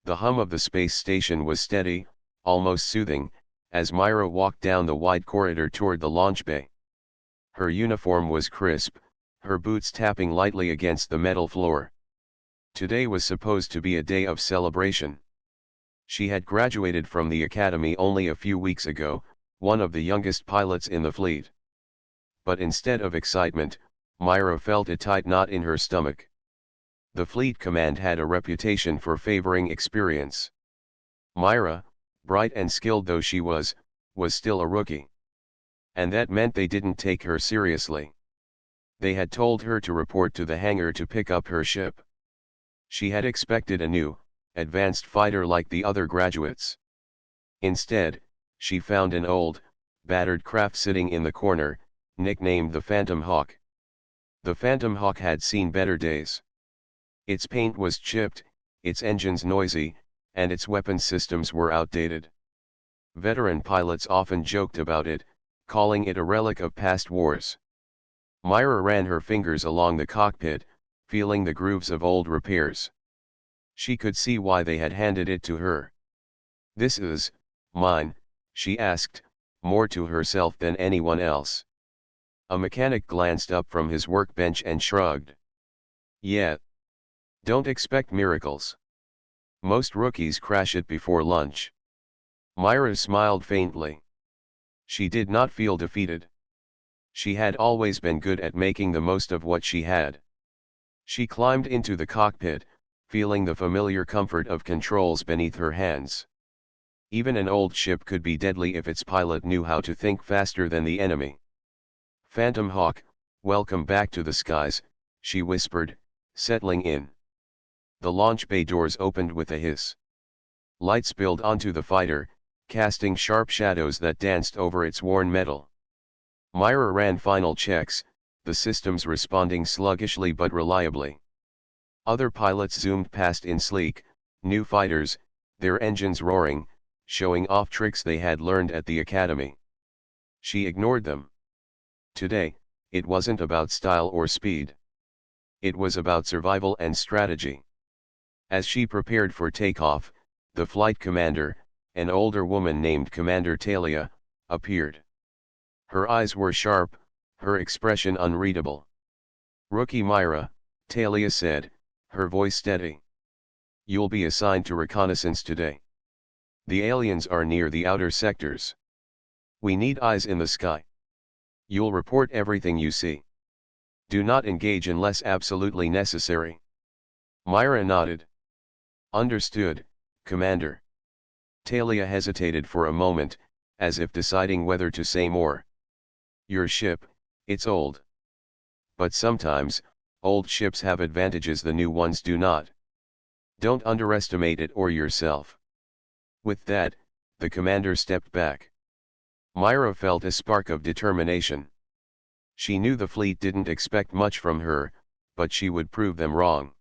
The hum of the space station was steady, almost soothing, as Myra walked down the wide corridor toward the launch bay. Her uniform was crisp, her boots tapping lightly against the metal floor. Today was supposed to be a day of celebration. She had graduated from the academy only a few weeks ago, one of the youngest pilots in the fleet. But instead of excitement, Myra felt a tight knot in her stomach. The fleet command had a reputation for favoring experience. Myra, bright and skilled though she was still a rookie. And that meant they didn't take her seriously. They had told her to report to the hangar to pick up her ship. She had expected a new, advanced fighter like the other graduates. Instead, she found an old, battered craft sitting in the corner, nicknamed the Phantom Hawk. The Phantom Hawk had seen better days. Its paint was chipped, its engines noisy, and its weapon systems were outdated. Veteran pilots often joked about it, calling it a relic of past wars. Myra ran her fingers along the cockpit, feeling the grooves of old repairs. She could see why they had handed it to her. "This is mine," she asked, more to herself than anyone else. A mechanic glanced up from his workbench and shrugged. "Yeah. Don't expect miracles. Most rookies crash it before lunch." Myra smiled faintly. She did not feel defeated. She had always been good at making the most of what she had. She climbed into the cockpit, feeling the familiar comfort of controls beneath her hands. Even an old ship could be deadly if its pilot knew how to think faster than the enemy. "Phantom Hawk, welcome back to the skies," she whispered, settling in. The launch bay doors opened with a hiss. Light spilled onto the fighter, casting sharp shadows that danced over its worn metal. Myra ran final checks, the systems responding sluggishly but reliably. Other pilots zoomed past in sleek, new fighters, their engines roaring, showing off tricks they had learned at the academy. She ignored them. Today, it wasn't about style or speed. It was about survival and strategy. As she prepared for takeoff, the flight commander, an older woman named Commander Talia, appeared. Her eyes were sharp, her expression unreadable. "Rookie Myra," Talia said, her voice steady. "You'll be assigned to reconnaissance today. The aliens are near the outer sectors. We need eyes in the sky. You'll report everything you see. Do not engage unless absolutely necessary." Myra nodded. "Understood, Commander." Talia hesitated for a moment, as if deciding whether to say more. "Your ship, it's old. But sometimes, old ships have advantages the new ones do not. Don't underestimate it or yourself." With that, the commander stepped back. Myra felt a spark of determination. She knew the fleet didn't expect much from her, but she would prove them wrong.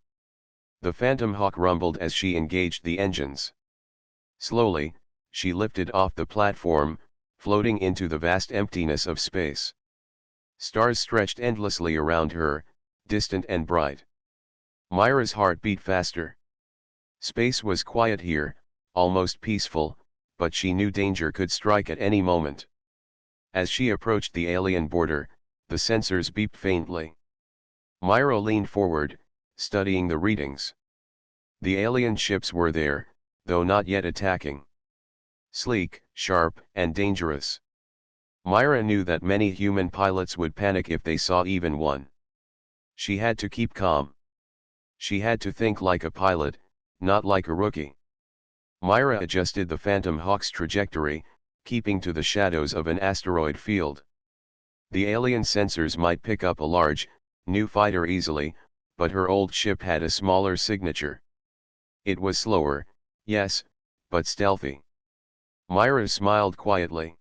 The Phantom Hawk rumbled as she engaged the engines. Slowly, she lifted off the platform, floating into the vast emptiness of space. Stars stretched endlessly around her, distant and bright. Myra's heart beat faster. Space was quiet here, almost peaceful, but she knew danger could strike at any moment. As she approached the alien border, the sensors beeped faintly. Myra leaned forward, studying the readings. The alien ships were there, though not yet attacking. Sleek, sharp, and dangerous. Myra knew that many human pilots would panic if they saw even one. She had to keep calm. She had to think like a pilot, not like a rookie. Myra adjusted the Phantom Hawk's trajectory, keeping to the shadows of an asteroid field. The alien sensors might pick up a large, new fighter easily, but her old ship had a smaller signature. It was slower, yes, but stealthy. Myra smiled quietly.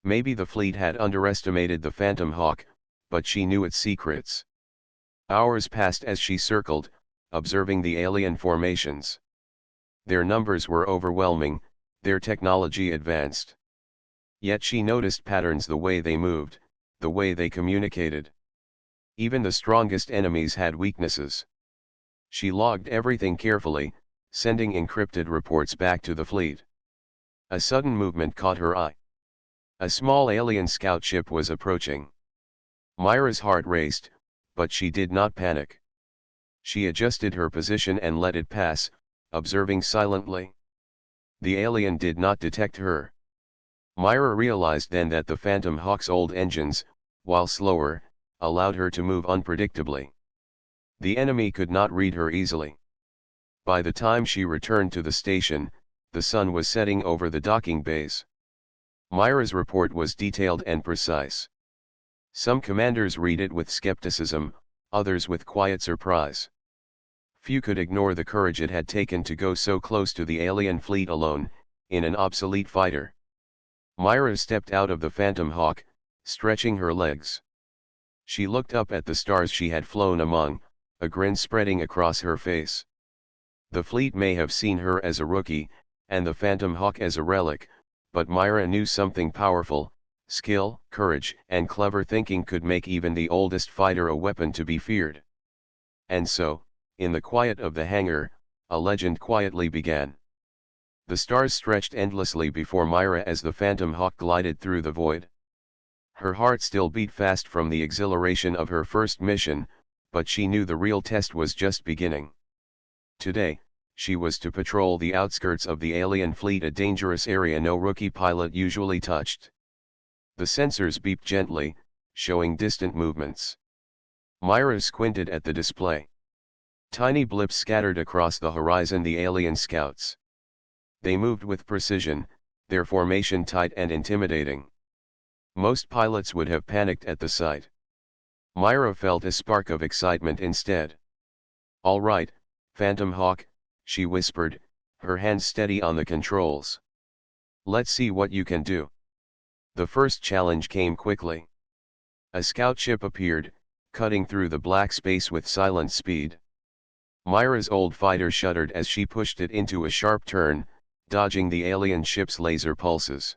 Maybe the fleet had underestimated the Phantom Hawk, but she knew its secrets. Hours passed as she circled, observing the alien formations. Their numbers were overwhelming, their technology advanced. Yet she noticed patterns: the way they moved, the way they communicated. Even the strongest enemies had weaknesses. She logged everything carefully, sending encrypted reports back to the fleet. A sudden movement caught her eye. A small alien scout ship was approaching. Myra's heart raced, but she did not panic. She adjusted her position and let it pass, observing silently. The alien did not detect her. Myra realized then that the Phantom Hawk's old engines, while slower, allowed her to move unpredictably. The enemy could not read her easily. By the time she returned to the station, the sun was setting over the docking bays. Myra's report was detailed and precise. Some commanders read it with skepticism, others with quiet surprise. Few could ignore the courage it had taken to go so close to the alien fleet alone, in an obsolete fighter. Myra stepped out of the Phantom Hawk, stretching her legs. She looked up at the stars she had flown among, a grin spreading across her face. The fleet may have seen her as a rookie, and the Phantom Hawk as a relic, but Myra knew something powerful: skill, courage, and clever thinking could make even the oldest fighter a weapon to be feared. And so, in the quiet of the hangar, a legend quietly began. The stars stretched endlessly before Myra as the Phantom Hawk glided through the void. Her heart still beat fast from the exhilaration of her first mission, but she knew the real test was just beginning. Today, she was to patrol the outskirts of the alien fleet, a dangerous area no rookie pilot usually touched. The sensors beeped gently, showing distant movements. Myra squinted at the display. Tiny blips scattered across the horizon the alien scouts. They moved with precision, their formation tight and intimidating. Most pilots would have panicked at the sight. Myra felt a spark of excitement instead. "All right, Phantom Hawk," she whispered, her hands steady on the controls. "Let's see what you can do." The first challenge came quickly. A scout ship appeared, cutting through the black space with silent speed. Myra's old fighter shuddered as she pushed it into a sharp turn, dodging the alien ship's laser pulses.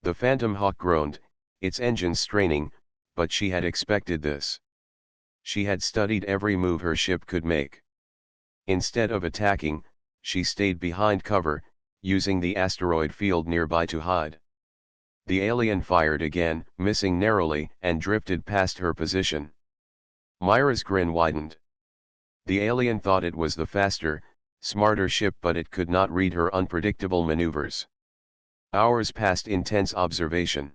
The Phantom Hawk groaned, its engines straining, but she had expected this. She had studied every move her ship could make. Instead of attacking, she stayed behind cover, using the asteroid field nearby to hide. The alien fired again, missing narrowly, and drifted past her position. Myra's grin widened. The alien thought it was the faster, smarter ship, but it could not read her unpredictable maneuvers. Hours passed in tense observation.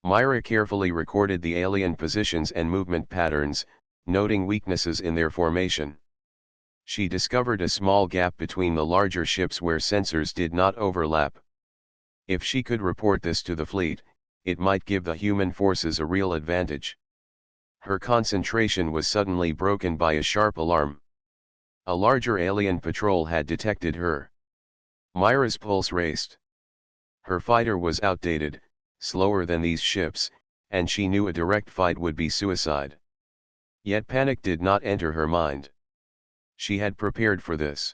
Myra carefully recorded the alien positions and movement patterns, noting weaknesses in their formation. She discovered a small gap between the larger ships where sensors did not overlap. If she could report this to the fleet, it might give the human forces a real advantage. Her concentration was suddenly broken by a sharp alarm. A larger alien patrol had detected her. Myra's pulse raced. Her fighter was outdated, slower than these ships, and she knew a direct fight would be suicide. Yet panic did not enter her mind. She had prepared for this.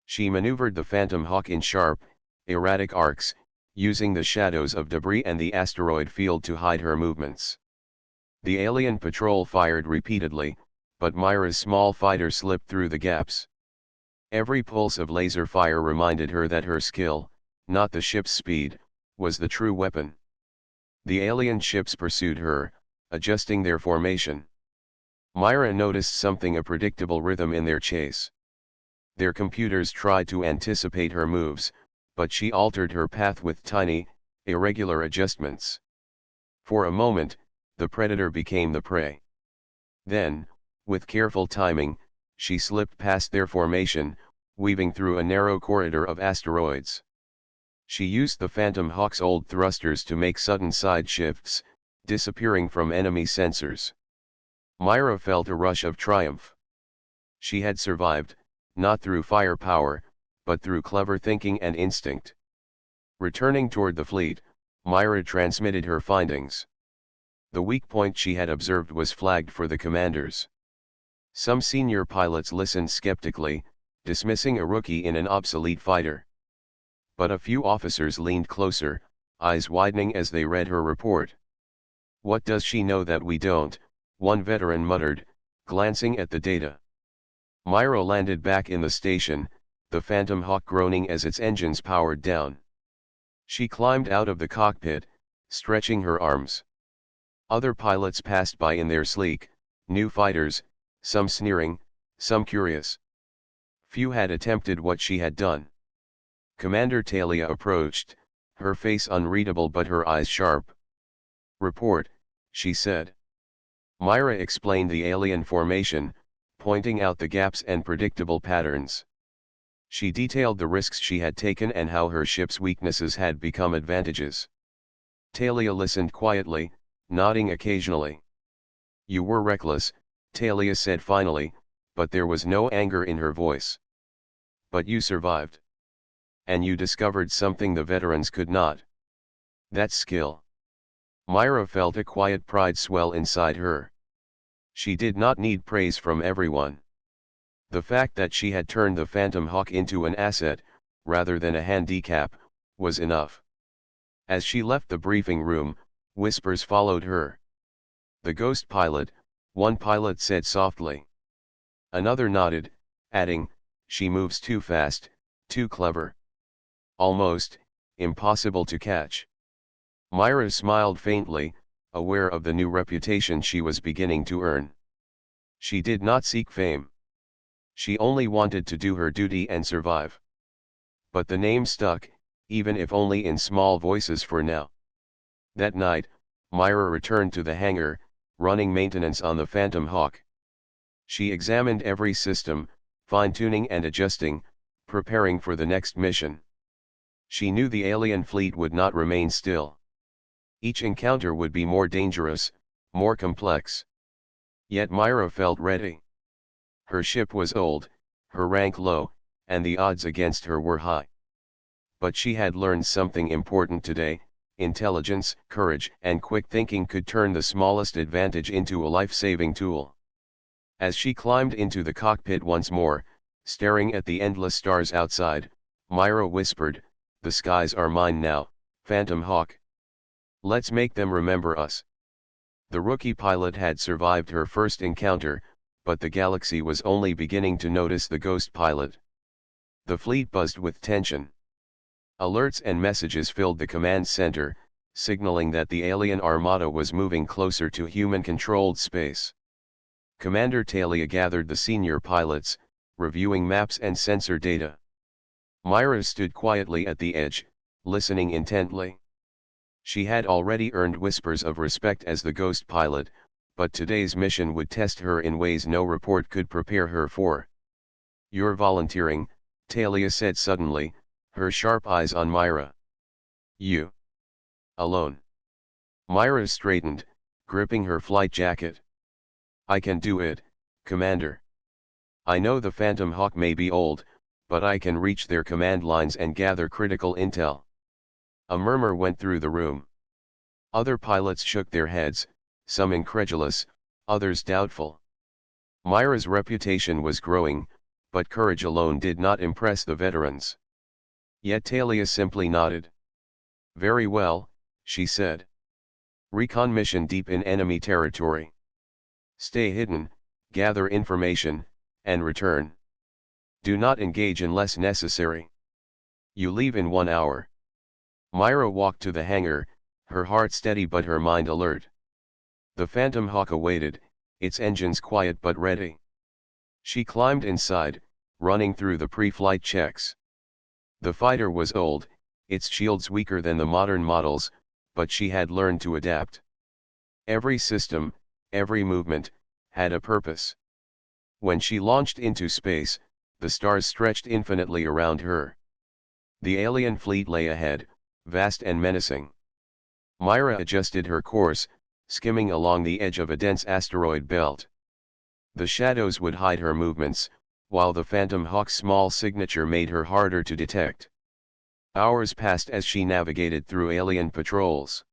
She maneuvered the Phantom Hawk in sharp, erratic arcs, using the shadows of debris and the asteroid field to hide her movements. The alien patrol fired repeatedly, but Myra's small fighter slipped through the gaps. Every pulse of laser fire reminded her that her skill, not the ship's speed, was the true weapon. The alien ships pursued her, adjusting their formation. Myra noticed something: a predictable rhythm in their chase. Their computers tried to anticipate her moves, but she altered her path with tiny, irregular adjustments. For a moment, the predator became the prey. Then, with careful timing, she slipped past their formation, weaving through a narrow corridor of asteroids. She used the Phantom Hawk's old thrusters to make sudden side shifts, disappearing from enemy sensors. Myra felt a rush of triumph. She had survived, not through firepower, but through clever thinking and instinct. Returning toward the fleet, Myra transmitted her findings. The weak point she had observed was flagged for the commanders. Some senior pilots listened skeptically, dismissing a rookie in an obsolete fighter. But a few officers leaned closer, eyes widening as they read her report. "What does she know that we don't?" one veteran muttered, glancing at the data. Myra landed back in the station, the Phantom Hawk groaning as its engines powered down. She climbed out of the cockpit, stretching her arms. Other pilots passed by in their sleek, new fighters, some sneering, some curious. Few had attempted what she had done. Commander Talia approached, her face unreadable but her eyes sharp. "Report," she said. Myra explained the alien formation, pointing out the gaps and predictable patterns. She detailed the risks she had taken and how her ship's weaknesses had become advantages. Talia listened quietly, nodding occasionally. "You were reckless," Talia said finally, but there was no anger in her voice. "But you survived. And you discovered something the veterans could not. That's skill." Myra felt a quiet pride swell inside her. She did not need praise from everyone. The fact that she had turned the Phantom Hawk into an asset, rather than a handicap, was enough. As she left the briefing room, whispers followed her. "The ghost pilot," one pilot said softly. Another nodded, adding, "She moves too fast, too clever. Almost impossible to catch." Myra smiled faintly, aware of the new reputation she was beginning to earn. She did not seek fame. She only wanted to do her duty and survive. But the name stuck, even if only in small voices for now. That night, Myra returned to the hangar, running maintenance on the Phantom Hawk. She examined every system, fine-tuning and adjusting, preparing for the next mission. She knew the alien fleet would not remain still. Each encounter would be more dangerous, more complex. Yet Myra felt ready. Her ship was old, her rank low, and the odds against her were high. But she had learned something important today: intelligence, courage, and quick thinking could turn the smallest advantage into a life-saving tool. As she climbed into the cockpit once more, staring at the endless stars outside, Myra whispered, "The skies are mine now, Phantom Hawk. Let's make them remember us." The rookie pilot had survived her first encounter, but the galaxy was only beginning to notice the ghost pilot. The fleet buzzed with tension. Alerts and messages filled the command center, signaling that the alien Armada was moving closer to human-controlled space. Commander Talia gathered the senior pilots, reviewing maps and sensor data. Myra stood quietly at the edge, listening intently. She had already earned whispers of respect as the ghost pilot, but today's mission would test her in ways no report could prepare her for. "You're volunteering," Talia said suddenly, her sharp eyes on Myra. "You? Alone?" Myra straightened, gripping her flight jacket. "I can do it, Commander. I know the Phantom Hawk may be old, but I can reach their command lines and gather critical intel." A murmur went through the room. Other pilots shook their heads, some incredulous, others doubtful. Myra's reputation was growing, but courage alone did not impress the veterans. Yet Talia simply nodded. "Very well," she said. "Recon mission deep in enemy territory. Stay hidden, gather information, and return. Do not engage unless necessary. You leave in 1 hour." Myra walked to the hangar, her heart steady but her mind alert. The Phantom Hawk awaited, its engines quiet but ready. She climbed inside, running through the pre-flight checks. The fighter was old, its shields weaker than the modern models, but she had learned to adapt. Every system, every movement, had a purpose. When she launched into space, the stars stretched infinitely around her. The alien fleet lay ahead, vast and menacing. Myra adjusted her course, skimming along the edge of a dense asteroid belt. The shadows would hide her movements, while the Phantom Hawk's small signature made her harder to detect. Hours passed as she navigated through alien patrols.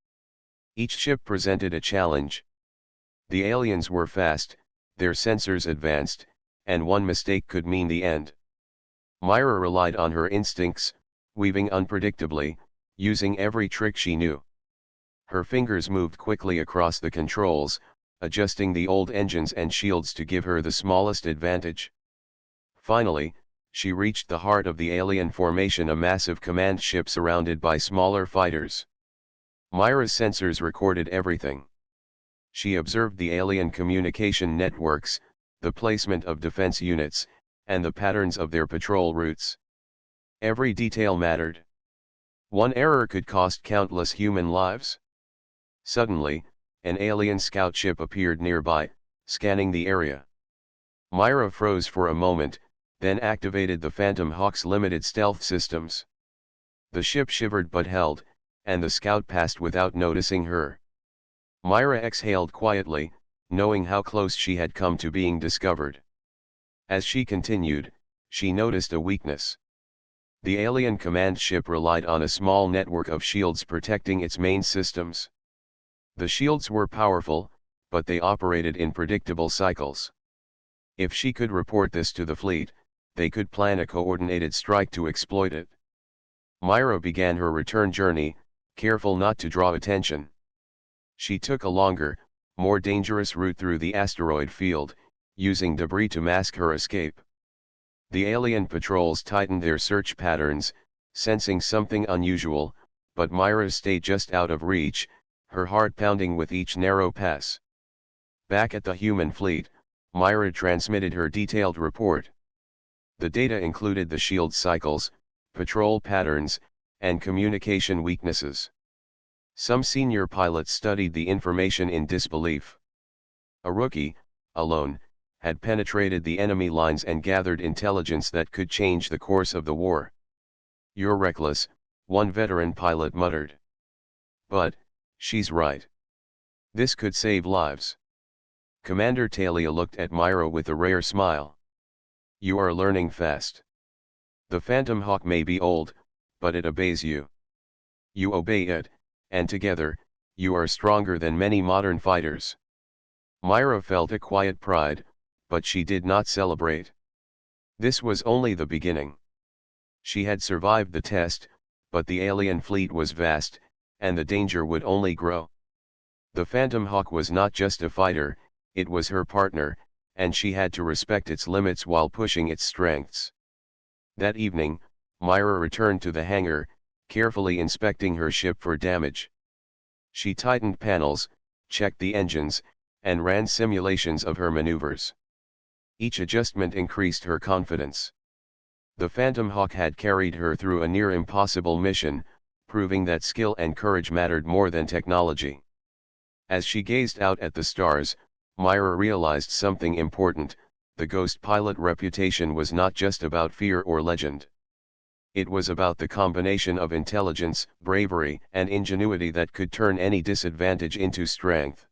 Each ship presented a challenge. The aliens were fast, their sensors advanced, and one mistake could mean the end. Myra relied on her instincts, weaving unpredictably, using every trick she knew. Her fingers moved quickly across the controls, adjusting the old engines and shields to give her the smallest advantage. Finally, She reached the heart of the alien formation, a massive command ship surrounded by smaller fighters. Myra's sensors recorded everything. She observed the alien communication networks, the placement of defense units, and the patterns of their patrol routes. Every detail mattered. One error could cost countless human lives. Suddenly, an alien scout ship appeared nearby, scanning the area. Myra froze for a moment, then activated the Phantom Hawk's limited stealth systems. The ship shivered but held, and the scout passed without noticing her. Myra exhaled quietly, knowing how close she had come to being discovered. As she continued, she noticed a weakness. The alien command ship relied on a small network of shields protecting its main systems. The shields were powerful, but they operated in predictable cycles. If she could report this to the fleet, they could plan a coordinated strike to exploit it. Myra began her return journey, careful not to draw attention. She took a longer, more dangerous route through the asteroid field, using debris to mask her escape. The alien patrols tightened their search patterns, sensing something unusual, but Myra stayed just out of reach, her heart pounding with each narrow pass. Back at the human fleet, Myra transmitted her detailed report. The data included the shield cycles, patrol patterns, and communication weaknesses. Some senior pilots studied the information in disbelief. A rookie, alone, had penetrated the enemy lines and gathered intelligence that could change the course of the war. "You're reckless," one veteran pilot muttered. "But, she's right. This could save lives." Commander Talia looked at Myra with a rare smile. "You are learning fast. The Phantom Hawk may be old, but it obeys you. You obey it, and together, you are stronger than many modern fighters." Myra felt a quiet pride, but she did not celebrate. This was only the beginning. She had survived the test, but the alien fleet was vast, and the danger would only grow. The Phantom Hawk was not just a fighter, it was her partner, and she had to respect its limits while pushing its strengths. That evening, Myra returned to the hangar, carefully inspecting her ship for damage. She tightened panels, checked the engines, and ran simulations of her maneuvers. Each adjustment increased her confidence. The Phantom Hawk had carried her through a near impossible mission, proving that skill and courage mattered more than technology. As she gazed out at the stars, Myra realized something important: the ghost pilot reputation was not just about fear or legend. It was about the combination of intelligence, bravery, and ingenuity that could turn any disadvantage into strength.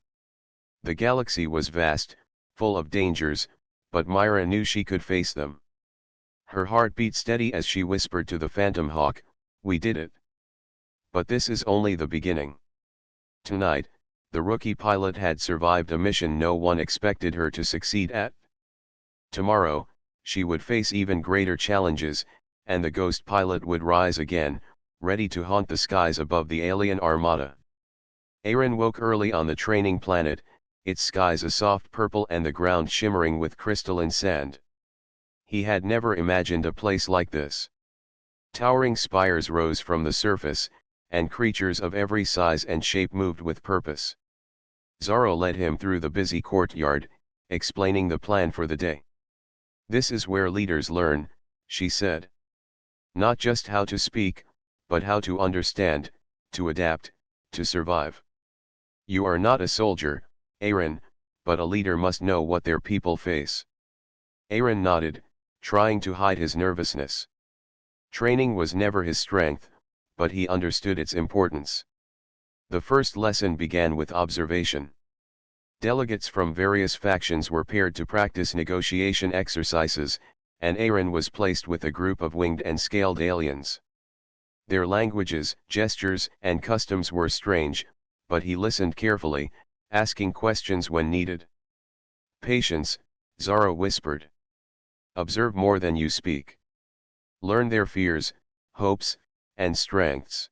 The galaxy was vast, full of dangers, but Myra knew she could face them. Her heart beat steady as she whispered to the Phantom Hawk, "We did it. But this is only the beginning." Tonight, the rookie pilot had survived a mission no one expected her to succeed at. Tomorrow, she would face even greater challenges, and the ghost pilot would rise again, ready to haunt the skies above the alien Armada. Aaron woke early on the training planet, its skies a soft purple and the ground shimmering with crystalline sand. He had never imagined a place like this. Towering spires rose from the surface, and creatures of every size and shape moved with purpose. Zorro led him through the busy courtyard, explaining the plan for the day. "This is where leaders learn," she said. "Not just how to speak, but how to understand, to adapt, to survive. You are not a soldier, Aaron, but a leader must know what their people face." Aaron nodded, trying to hide his nervousness. Training was never his strength, but he understood its importance. The first lesson began with observation. Delegates from various factions were paired to practice negotiation exercises, and Aaron was placed with a group of winged and scaled aliens. Their languages, gestures, and customs were strange, but he listened carefully, asking questions when needed. "Patience," Zorro whispered. "Observe more than you speak. Learn their fears, hopes, and strengths."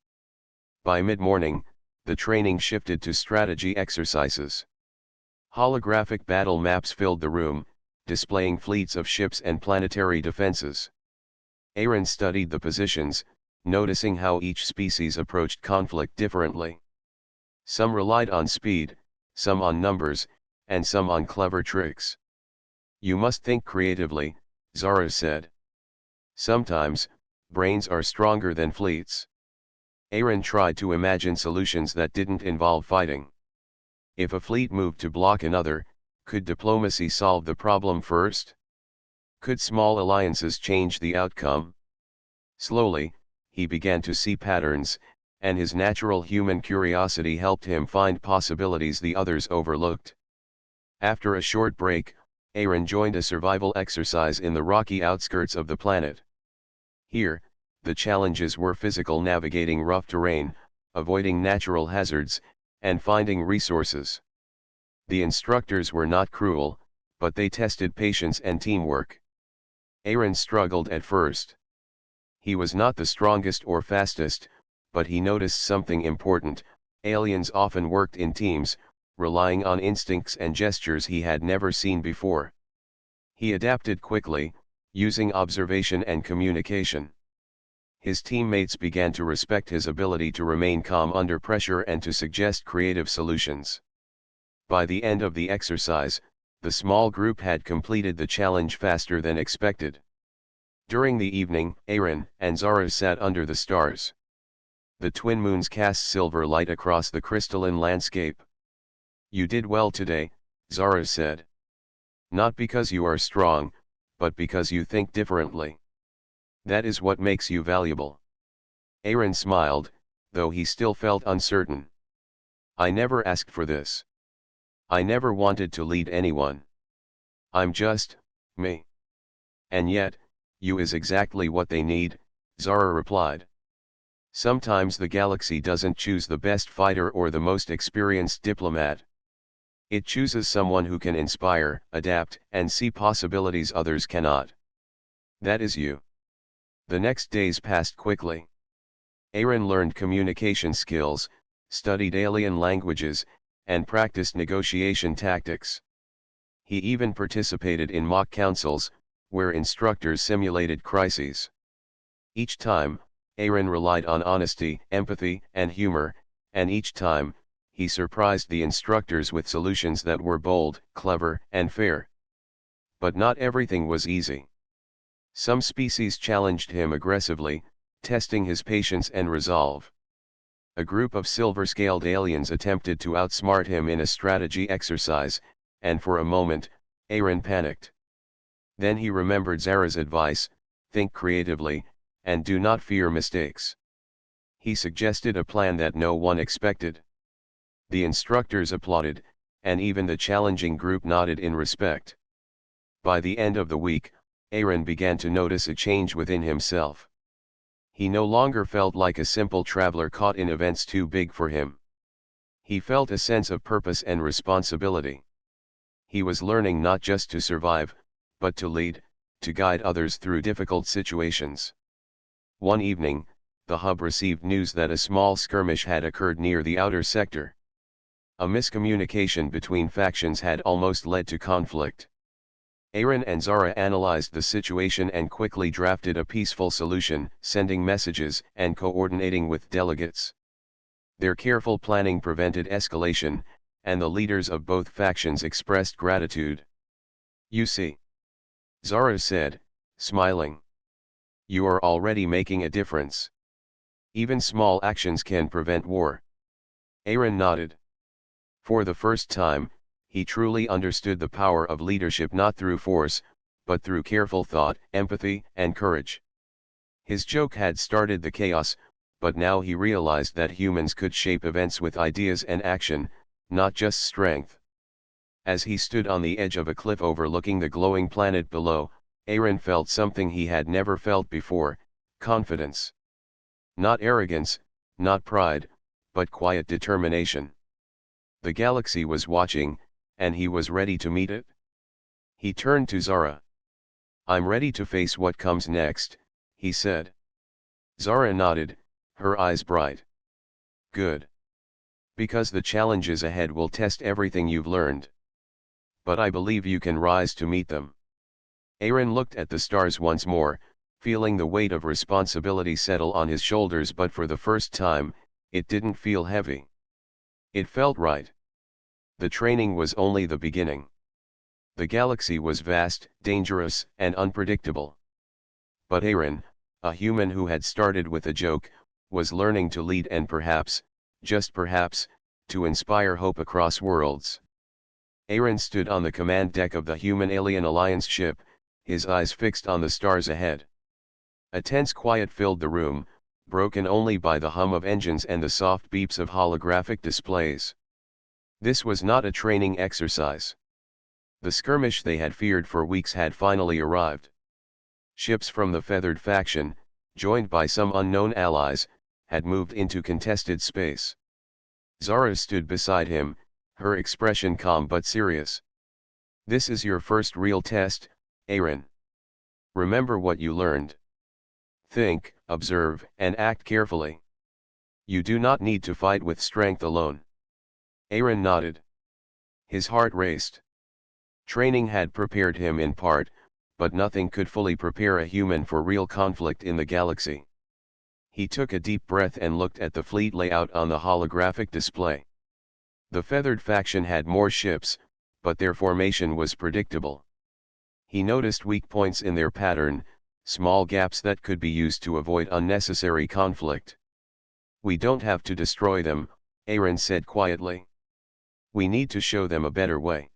By mid-morning, the training shifted to strategy exercises. Holographic battle maps filled the room, displaying fleets of ships and planetary defenses. Aaron studied the positions, noticing how each species approached conflict differently. Some relied on speed, some on numbers, and some on clever tricks. You must think creatively, Zara said. Sometimes, brains are stronger than fleets. Aaron tried to imagine solutions that didn't involve fighting. If a fleet moved to block another, could diplomacy solve the problem first? Could small alliances change the outcome? Slowly, he began to see patterns, and his natural human curiosity helped him find possibilities the others overlooked. After a short break, Aaron joined a survival exercise in the rocky outskirts of the planet. Here, the challenges were physical, navigating rough terrain, avoiding natural hazards, and finding resources. The instructors were not cruel, but they tested patience and teamwork. Aaron struggled at first. He was not the strongest or fastest, but he noticed something important: aliens often worked in teams, relying on instincts and gestures he had never seen before. He adapted quickly, using observation and communication. His teammates began to respect his ability to remain calm under pressure and to suggest creative solutions. By the end of the exercise, the small group had completed the challenge faster than expected. During the evening, Aaron and Zara sat under the stars. The twin moons cast silver light across the crystalline landscape. "You did well today," Zara said. "Not because you are strong, but because you think differently. That is what makes you valuable." Aaron smiled, though he still felt uncertain. "I never asked for this. I never wanted to lead anyone. I'm just me." "And yet, you is exactly what they need," Zara replied. "Sometimes the galaxy doesn't choose the best fighter or the most experienced diplomat. It chooses someone who can inspire, adapt, and see possibilities others cannot. That is you." The next days passed quickly. Aaron learned communication skills, studied alien languages, and practiced negotiation tactics. He even participated in mock councils, where instructors simulated crises. Each time, Aaron relied on honesty, empathy, and humor, and each time, he surprised the instructors with solutions that were bold, clever, and fair. But not everything was easy. Some species challenged him aggressively, testing his patience and resolve. A group of silver-scaled aliens attempted to outsmart him in a strategy exercise, and for a moment, Aaron panicked. Then he remembered Zara's advice: think creatively, and do not fear mistakes. He suggested a plan that no one expected. The instructors applauded, and even the challenging group nodded in respect. By the end of the week, Aaron began to notice a change within himself. He no longer felt like a simple traveler caught in events too big for him. He felt a sense of purpose and responsibility. He was learning not just to survive, but to lead, to guide others through difficult situations. One evening, the hub received news that a small skirmish had occurred near the outer sector. A miscommunication between factions had almost led to conflict. Aaron and Zara analyzed the situation and quickly drafted a peaceful solution, sending messages and coordinating with delegates. Their careful planning prevented escalation, and the leaders of both factions expressed gratitude. "You see," Zara said, smiling. "You are already making a difference. Even small actions can prevent war." Aaron nodded. For the first time, he truly understood the power of leadership, not through force, but through careful thought, empathy, and courage. His joke had started the chaos, but now he realized that humans could shape events with ideas and action, not just strength. As he stood on the edge of a cliff overlooking the glowing planet below, Aaron felt something he had never felt before: confidence. Not arrogance, not pride, but quiet determination. The galaxy was watching, and he was ready to meet it. He turned to Zara. "I'm ready to face what comes next," he said. Zara nodded, her eyes bright. "Good. Because the challenges ahead will test everything you've learned. But I believe you can rise to meet them." Aaron looked at the stars once more, feeling the weight of responsibility settle on his shoulders, but for the first time, it didn't feel heavy. It felt right. The training was only the beginning. The galaxy was vast, dangerous, and unpredictable. But Aaron, a human who had started with a joke, was learning to lead and perhaps, just perhaps, to inspire hope across worlds. Aaron stood on the command deck of the Human-Alien Alliance ship, his eyes fixed on the stars ahead. A tense quiet filled the room, broken only by the hum of engines and the soft beeps of holographic displays. This was not a training exercise. The skirmish they had feared for weeks had finally arrived. Ships from the feathered faction, joined by some unknown allies, had moved into contested space. Zara stood beside him, her expression calm but serious. "This is your first real test, Aaron. Remember what you learned. Think, observe, and act carefully. You do not need to fight with strength alone." Aaron nodded. His heart raced. Training had prepared him in part, but nothing could fully prepare a human for real conflict in the galaxy. He took a deep breath and looked at the fleet layout on the holographic display. The feathered faction had more ships, but their formation was predictable. He noticed weak points in their pattern, small gaps that could be used to avoid unnecessary conflict. "We don't have to destroy them," Aaron said quietly. "We need to show them a better way.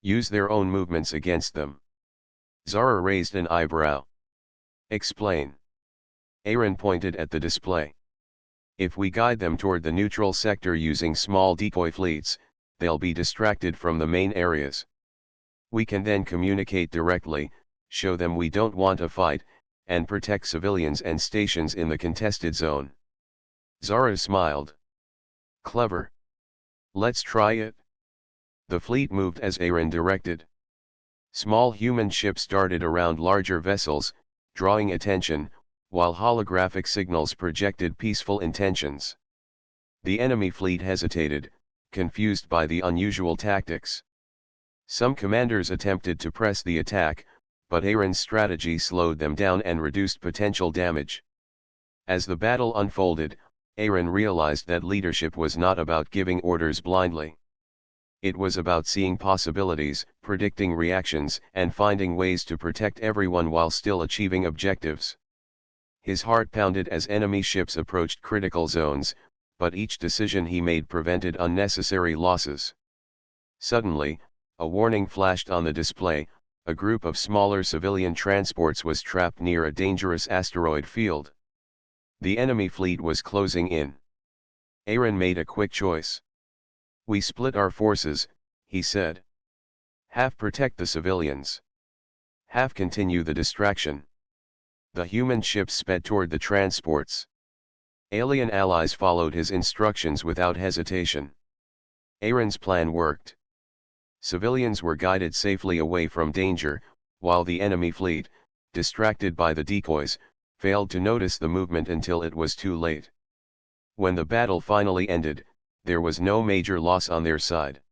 Use their own movements against them." Zara raised an eyebrow. "Explain." Aaron pointed at the display. "If we guide them toward the neutral sector using small decoy fleets, they'll be distracted from the main areas. We can then communicate directly, show them we don't want a fight, and protect civilians and stations in the contested zone." Zara smiled. "Clever. Let's try it." The fleet moved as Aaron directed. Small human ships darted around larger vessels, drawing attention, while holographic signals projected peaceful intentions. The enemy fleet hesitated, confused by the unusual tactics. Some commanders attempted to press the attack, but Aaron's strategy slowed them down and reduced potential damage. As the battle unfolded, Aaron realized that leadership was not about giving orders blindly. It was about seeing possibilities, predicting reactions, and finding ways to protect everyone while still achieving objectives. His heart pounded as enemy ships approached critical zones, but each decision he made prevented unnecessary losses. Suddenly, a warning flashed on the display: a group of smaller civilian transports was trapped near a dangerous asteroid field. The enemy fleet was closing in. Aaron made a quick choice. "We split our forces," he said. "Half protect the civilians. Half continue the distraction." The human ships sped toward the transports. Alien allies followed his instructions without hesitation. Aaron's plan worked. Civilians were guided safely away from danger, while the enemy fleet, distracted by the decoys, failed to notice the movement until it was too late. When the battle finally ended, there was no major loss on their side.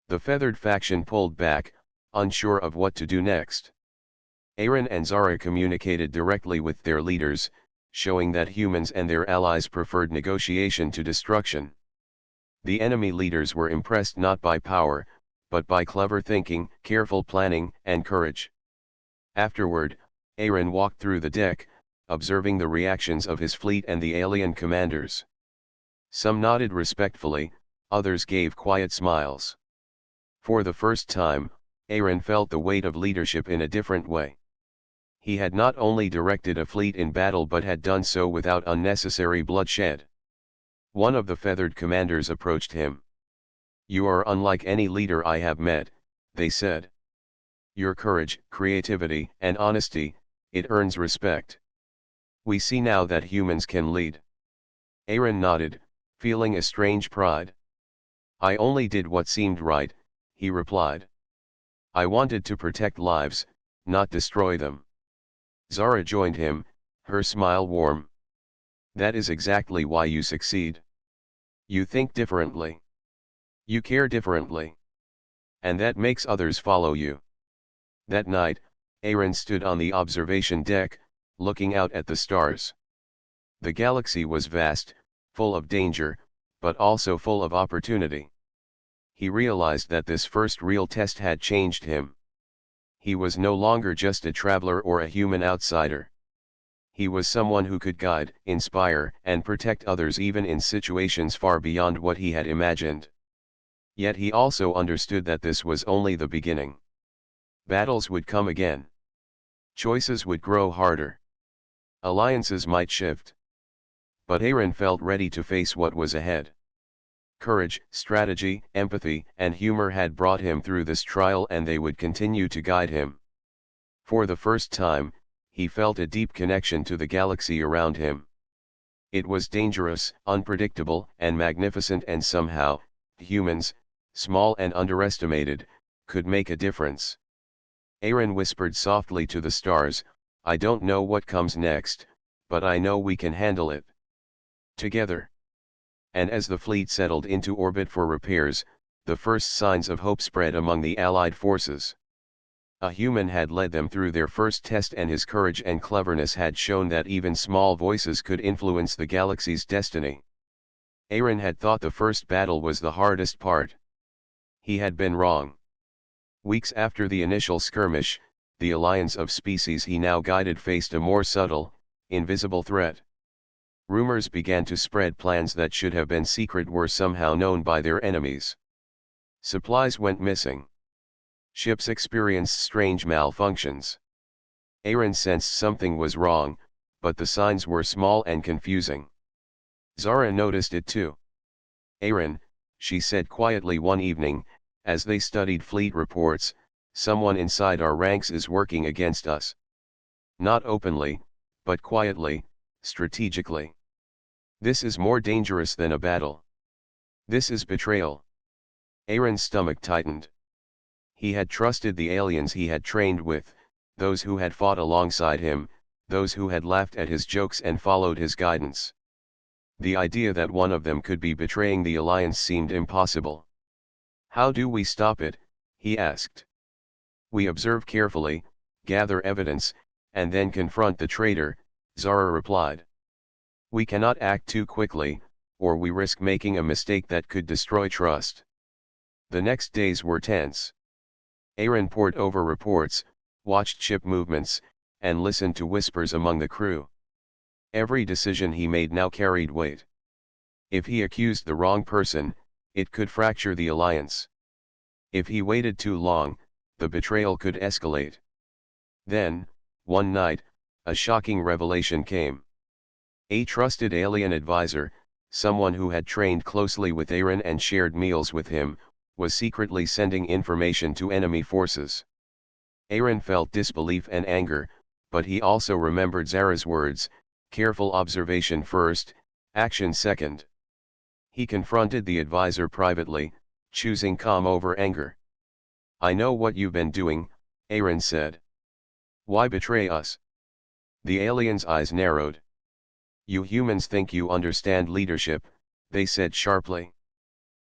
The feathered faction pulled back, unsure of what to do next. Aaron and Zara communicated directly with their leaders, showing that humans and their allies preferred negotiation to destruction. The enemy leaders were impressed not by power, but by clever thinking, careful planning, and courage. Afterward, Aaron walked through the deck, observing the reactions of his fleet and the alien commanders. Some nodded respectfully, others gave quiet smiles. For the first time, Aaron felt the weight of leadership in a different way. He had not only directed a fleet in battle but had done so without unnecessary bloodshed. One of the feathered commanders approached him. "You are unlike any leader I have met," they said. "Your courage, creativity, and honesty, it earns respect. We see now that humans can lead." Aaron nodded, feeling a strange pride. "I only did what seemed right," he replied. "I wanted to protect lives, not destroy them." Zara joined him, her smile warm. "That is exactly why you succeed. You think differently. You care differently. And that makes others follow you." That night, Aaron stood on the observation deck, looking out at the stars. The galaxy was vast, full of danger, but also full of opportunity. He realized that this first real test had changed him. He was no longer just a traveler or a human outsider. He was someone who could guide, inspire, and protect others even in situations far beyond what he had imagined. Yet he also understood that this was only the beginning. Battles would come again. Choices would grow harder. Alliances might shift. But Aaron felt ready to face what was ahead. Courage, strategy, empathy, and humor had brought him through this trial, and they would continue to guide him. For the first time, he felt a deep connection to the galaxy around him. It was dangerous, unpredictable, and magnificent, and somehow, humans, small and underestimated, could make a difference. Aaron whispered softly to the stars, "I don't know what comes next, but I know we can handle it. Together." And as the fleet settled into orbit for repairs, the first signs of hope spread among the Allied forces. A human had led them through their first test, and his courage and cleverness had shown that even small voices could influence the galaxy's destiny. Aaron had thought the first battle was the hardest part. He had been wrong. Weeks after the initial skirmish, the alliance of species he now guided faced a more subtle, invisible threat. Rumors began to spread. Plans that should have been secret were somehow known by their enemies. Supplies went missing. Ships experienced strange malfunctions. Aaron sensed something was wrong, but the signs were small and confusing. Zara noticed it too. "Aaron," she said quietly one evening, as they studied fleet reports, "someone inside our ranks is working against us. Not openly, but quietly, strategically. This is more dangerous than a battle. This is betrayal." Aaron's stomach tightened. He had trusted the aliens he had trained with, those who had fought alongside him, those who had laughed at his jokes and followed his guidance. The idea that one of them could be betraying the alliance seemed impossible. "How do we stop it?" he asked. "We observe carefully, gather evidence, and then confront the traitor," Zara replied. "We cannot act too quickly, or we risk making a mistake that could destroy trust." The next days were tense. Aaron pored over reports, watched ship movements, and listened to whispers among the crew. Every decision he made now carried weight. If he accused the wrong person, it could fracture the alliance. If he waited too long, the betrayal could escalate. Then, one night, a shocking revelation came. A trusted alien advisor, someone who had trained closely with Aaron and shared meals with him, was secretly sending information to enemy forces. Aaron felt disbelief and anger, but he also remembered Zara's words, "Careful observation first, action second." He confronted the advisor privately, choosing calm over anger. "I know what you've been doing," Aaron said. "Why betray us?" The alien's eyes narrowed. "You humans think you understand leadership," they said sharply.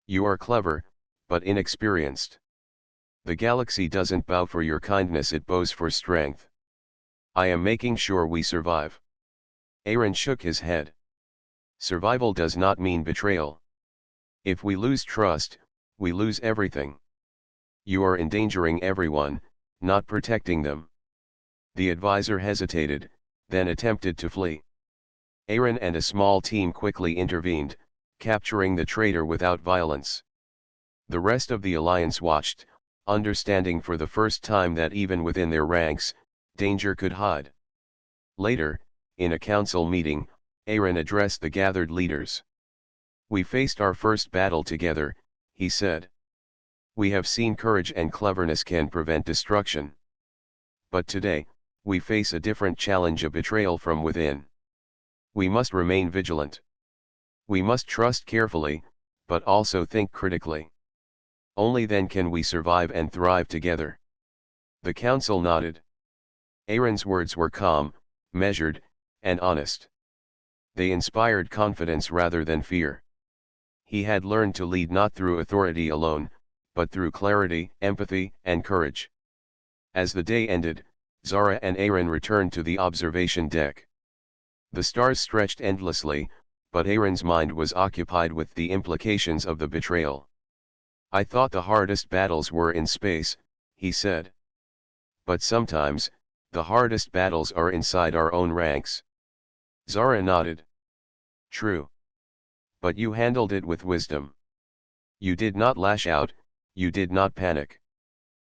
"You are clever, but inexperienced. The galaxy doesn't bow for your kindness, it bows for strength. I am making sure we survive." Aaron shook his head. "Survival does not mean betrayal. If we lose trust, we lose everything. You are endangering everyone, not protecting them." The advisor hesitated, then attempted to flee. Aaron and a small team quickly intervened, capturing the traitor without violence. The rest of the alliance watched, understanding for the first time that even within their ranks, danger could hide. Later, in a council meeting, Aaron addressed the gathered leaders. "We faced our first battle together," he said. "We have seen courage and cleverness can prevent destruction. But today, we face a different challenge, a betrayal from within. We must remain vigilant. We must trust carefully, but also think critically. Only then can we survive and thrive together." The council nodded. Aaron's words were calm, measured, and honest. They inspired confidence rather than fear. He had learned to lead not through authority alone, but through clarity, empathy, and courage. As the day ended, Zara and Aaron returned to the observation deck. The stars stretched endlessly, but Aaron's mind was occupied with the implications of the betrayal. "I thought the hardest battles were in space," he said. "But sometimes, the hardest battles are inside our own ranks." Zara nodded. "True. But you handled it with wisdom. You did not lash out, you did not panic.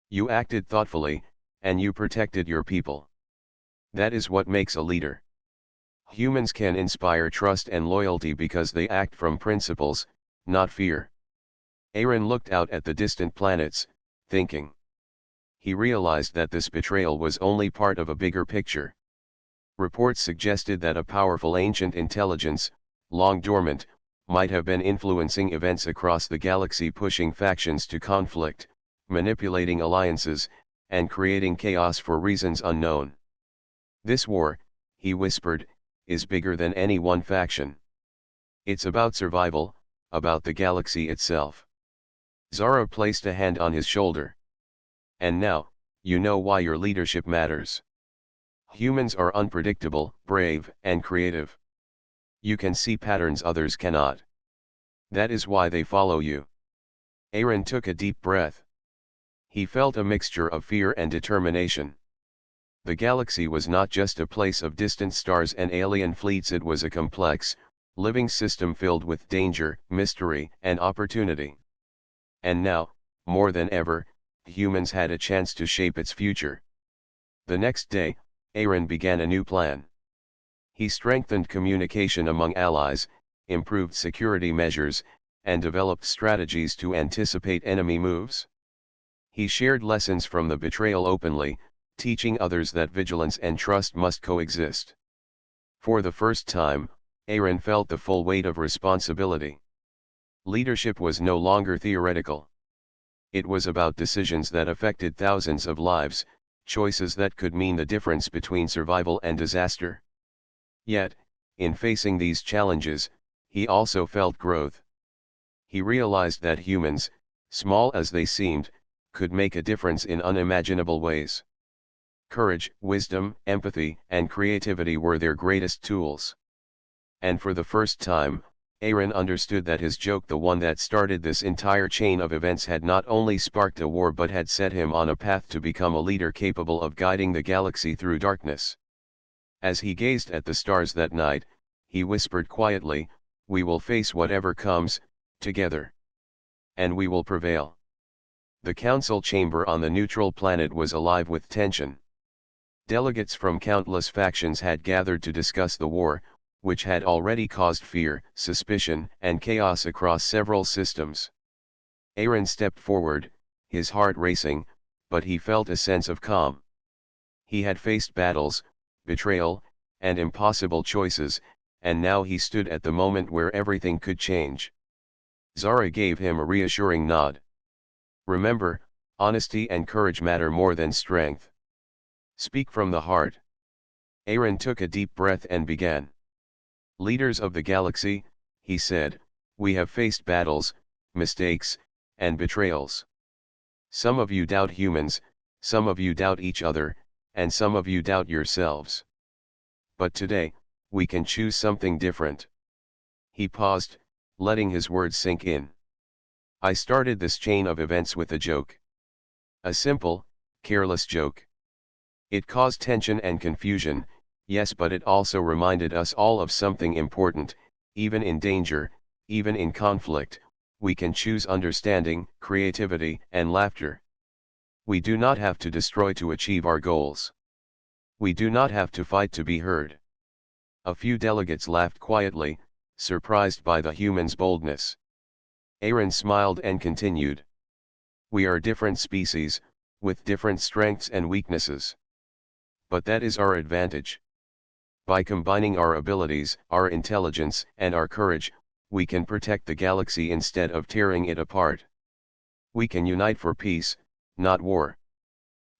You acted thoughtfully, and you protected your people. That is what makes a leader. Humans can inspire trust and loyalty because they act from principles, not fear." Aaron looked out at the distant planets, thinking. He realized that this betrayal was only part of a bigger picture. Reports suggested that a powerful ancient intelligence, long dormant, might have been influencing events across the galaxy, pushing factions to conflict, manipulating alliances, and creating chaos for reasons unknown. "This war," he whispered, "is bigger than any one faction. It's about survival, about the galaxy itself." Zara placed a hand on his shoulder. "And now, you know why your leadership matters. Humans are unpredictable, brave, and creative. You can see patterns others cannot. That is why they follow you." Aaron took a deep breath. He felt a mixture of fear and determination. The galaxy was not just a place of distant stars and alien fleets, it was a complex, living system filled with danger, mystery, and opportunity. And now, more than ever, humans had a chance to shape its future. The next day, Aaron began a new plan. He strengthened communication among allies, improved security measures, and developed strategies to anticipate enemy moves. He shared lessons from the betrayal openly, teaching others that vigilance and trust must coexist. For the first time, Aaron felt the full weight of responsibility. Leadership was no longer theoretical. It was about decisions that affected thousands of lives, choices that could mean the difference between survival and disaster. Yet, in facing these challenges, he also felt growth. He realized that humans, small as they seemed, could make a difference in unimaginable ways. Courage, wisdom, empathy, and creativity were their greatest tools. And for the first time, Aaron understood that his joke, the one that started this entire chain of events, had not only sparked a war but had set him on a path to become a leader capable of guiding the galaxy through darkness. As he gazed at the stars that night, he whispered quietly, "We will face whatever comes, together. And we will prevail." The council chamber on the neutral planet was alive with tension. Delegates from countless factions had gathered to discuss the war, which had already caused fear, suspicion, and chaos across several systems. Aaron stepped forward, his heart racing, but he felt a sense of calm. He had faced battles, betrayal, and impossible choices, and now he stood at the moment where everything could change. Zara gave him a reassuring nod. "Remember, honesty and courage matter more than strength. Speak from the heart." Aaron took a deep breath and began. "Leaders of the galaxy," he said, "we have faced battles, mistakes, and betrayals. Some of you doubt humans, some of you doubt each other, and some of you doubt yourselves. But today, we can choose something different." He paused, letting his words sink in. "I started this chain of events with a joke. A simple, careless joke. It caused tension and confusion, yes, but it also reminded us all of something important. Even in danger, even in conflict, we can choose understanding, creativity, and laughter. We do not have to destroy to achieve our goals. We do not have to fight to be heard." A few delegates laughed quietly, surprised by the humans' boldness. Aaron smiled and continued. "We are different species, with different strengths and weaknesses. But that is our advantage. By combining our abilities, our intelligence, and our courage, we can protect the galaxy instead of tearing it apart. We can unite for peace, not war."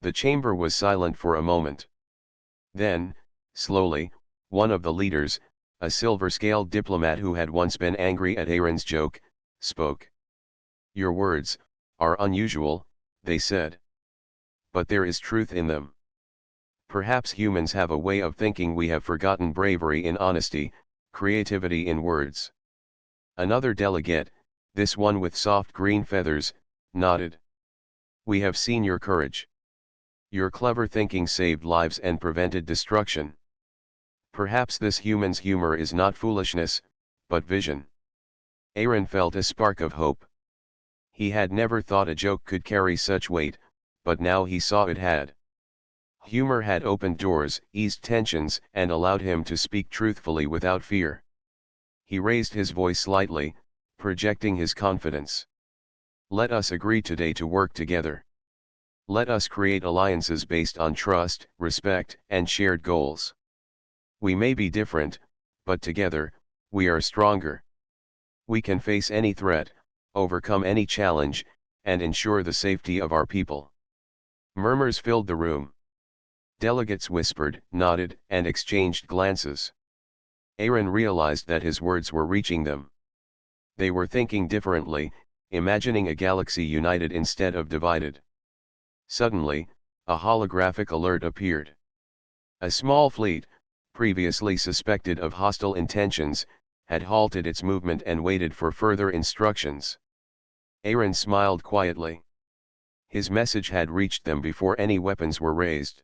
The chamber was silent for a moment. Then, slowly, one of the leaders, a silver-scaled diplomat who had once been angry at Aaron's joke, spoke. "Your words are unusual," they said. "But there is truth in them. Perhaps humans have a way of thinking we have forgotten bravery in honesty, creativity in words. Another delegate, this one with soft green feathers, nodded. We have seen your courage. Your clever thinking saved lives and prevented destruction. Perhaps this human's humor is not foolishness, but vision. Aaron felt a spark of hope. He had never thought a joke could carry such weight, but now he saw it had. Humor had opened doors, eased tensions, and allowed him to speak truthfully without fear. He raised his voice slightly, projecting his confidence. Let us agree today to work together. Let us create alliances based on trust, respect, and shared goals. We may be different, but together, we are stronger. We can face any threat, overcome any challenge, and ensure the safety of our people. Murmurs filled the room. Delegates whispered, nodded, and exchanged glances. Aaron realized that his words were reaching them. They were thinking differently, imagining a galaxy united instead of divided. Suddenly, a holographic alert appeared. A small fleet, previously suspected of hostile intentions, had halted its movement and waited for further instructions. Aaron smiled quietly. His message had reached them before any weapons were raised.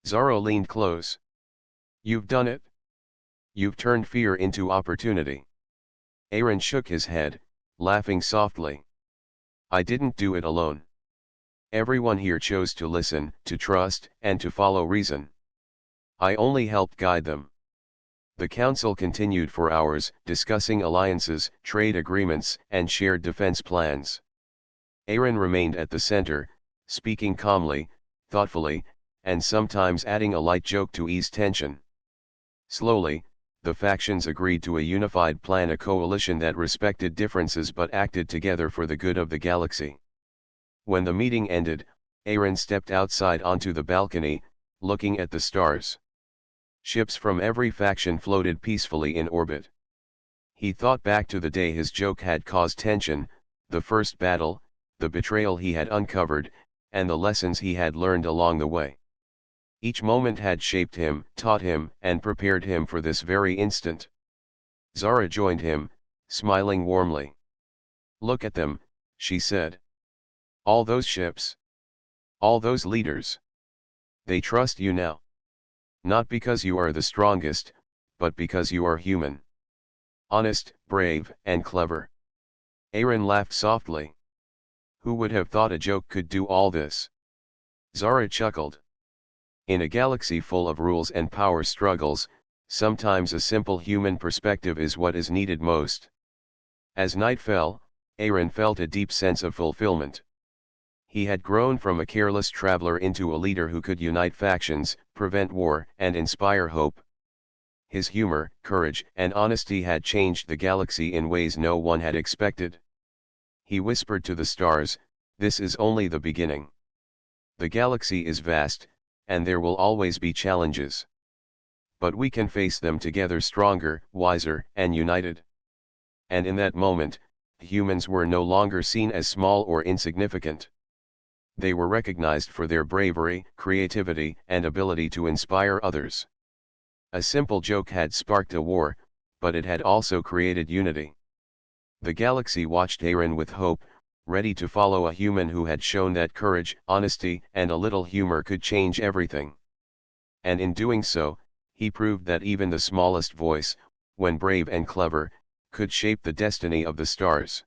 Zorro leaned close. You've done it. You've turned fear into opportunity. Aaron shook his head, laughing softly. I didn't do it alone. Everyone here chose to listen, to trust, and to follow reason. I only helped guide them. The council continued for hours, discussing alliances, trade agreements, and shared defense plans. Aaron remained at the center, speaking calmly, thoughtfully, and sometimes adding a light joke to ease tension. Slowly, the factions agreed to a unified plan, a coalition that respected differences but acted together for the good of the galaxy. When the meeting ended, Aaron stepped outside onto the balcony, looking at the stars. Ships from every faction floated peacefully in orbit. He thought back to the day his joke had caused tension, the first battle, the betrayal he had uncovered, and the lessons he had learned along the way. Each moment had shaped him, taught him, and prepared him for this very instant. Zara joined him, smiling warmly. Look at them, she said. All those ships. All those leaders. They trust you now. Not because you are the strongest, but because you are human. Honest, brave, and clever. Aaron laughed softly. Who would have thought a joke could do all this? Zara chuckled. In a galaxy full of rules and power struggles, sometimes a simple human perspective is what is needed most. As night fell, Aaron felt a deep sense of fulfillment. He had grown from a careless traveler into a leader who could unite factions, prevent war, and inspire hope. His humor, courage, and honesty had changed the galaxy in ways no one had expected. He whispered to the stars, "This is only the beginning. The galaxy is vast, and there will always be challenges. But we can face them together, stronger, wiser, and united." And in that moment, humans were no longer seen as small or insignificant. They were recognized for their bravery, creativity, and ability to inspire others. A simple joke had sparked a war, but it had also created unity. The galaxy watched Aaron with hope, ready to follow a human who had shown that courage, honesty, and a little humor could change everything. And in doing so, he proved that even the smallest voice, when brave and clever, could shape the destiny of the stars.